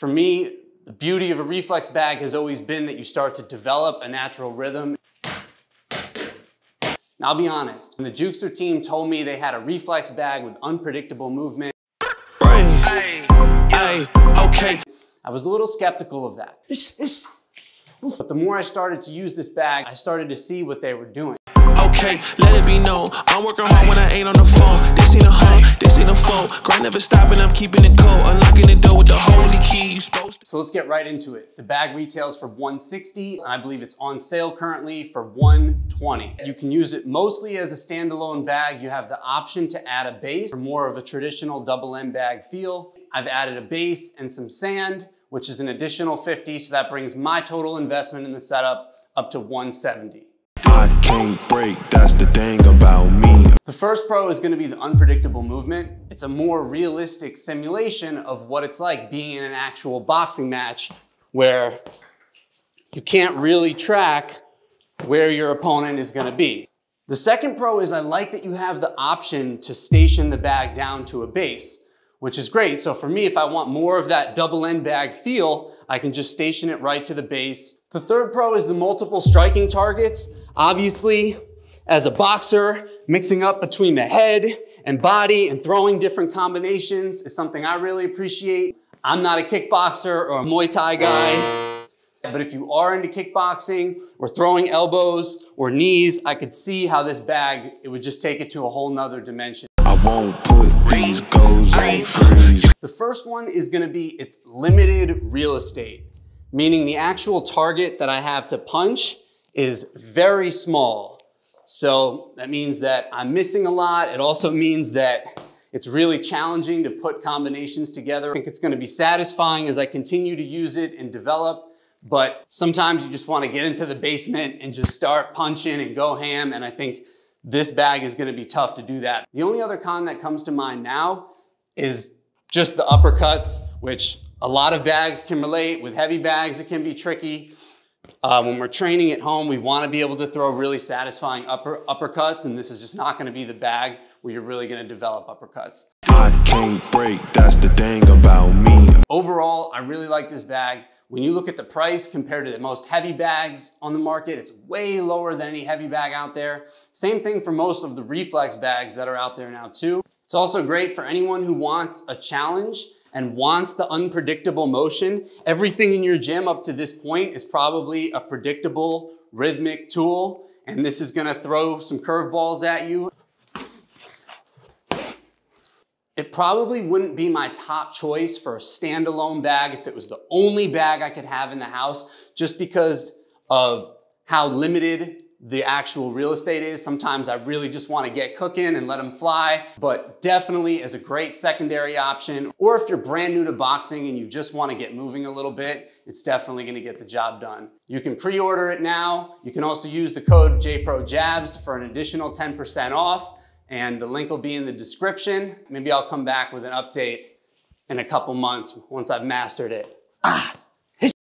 For me, the beauty of a reflex bag has always been that you start to develop a natural rhythm. Now, I'll be honest, when the Jukestir team told me they had a reflex bag with unpredictable movement, okay, I was a little skeptical of that. But the more I started to use this bag, I started to see what they were doing. Okay, let it be known, I'm working hard when I ain't on the phone. This ain't a home, this ain't a phone. Grind never stopping, I'm keeping it cold. Unlocking the door with the holy key, you supposed to. So let's get right into it. The bag retails for $160, and I believe it's on sale currently for $120. You can use it mostly as a standalone bag. You have the option to add a base for more of a traditional double end bag feel. I've added a base and some sand, which is an additional $50, so that brings my total investment in the setup up to $170. I can't break, that's the thing about me. The first pro is going to be the unpredictable movement. It's a more realistic simulation of what it's like being in an actual boxing match where you can't really track where your opponent is going to be. The second pro is I like that you have the option to station the bag down to a base, which is great. So for me, if I want more of that double end bag feel, I can just station it right to the base. The third pro is the multiple striking targets. Obviously, as a boxer, mixing up between the head and body and throwing different combinations is something I really appreciate. I'm not a kickboxer or a Muay Thai guy, but if you are into kickboxing or throwing elbows or knees, I could see how this bag, it would just take it to a whole nother dimension. I won't put these goals on freeze. The first one is gonna be it's limited real estate, meaning the actual target that I have to punch is very small. So that means that I'm missing a lot. It also means that it's really challenging to put combinations together. I think it's gonna be satisfying as I continue to use it and develop, but sometimes you just wanna get into the basement and just start punching and go ham, and I think this bag is gonna be tough to do that. The only other con that comes to mind now is just the uppercuts, which a lot of bags can relate. With heavy bags, it can be tricky. When we're training at home, we want to be able to throw really satisfying uppercuts, and this is just not going to be the bag where you're really going to develop uppercuts. I can't break, that's the thing about me. Overall, I really like this bag. When you look at the price compared to the most heavy bags on the market, it's way lower than any heavy bag out there. Same thing for most of the reflex bags that are out there now too. It's also great for anyone who wants a challenge and wants the unpredictable motion. Everything in your gym up to this point is probably a predictable rhythmic tool, and this is gonna throw some curveballs at you. It probably wouldn't be my top choice for a standalone bag if it was the only bag I could have in the house, just because of how limited the actual real estate is. Sometimes I really just want to get cooking and let them fly, but definitely as a great secondary option. Or if you're brand new to boxing and you just want to get moving a little bit, it's definitely going to get the job done. You can pre-order it now. You can also use the code JPROJABS for an additional 10% off, and the link will be in the description. Maybe I'll come back with an update in a couple months once I've mastered it.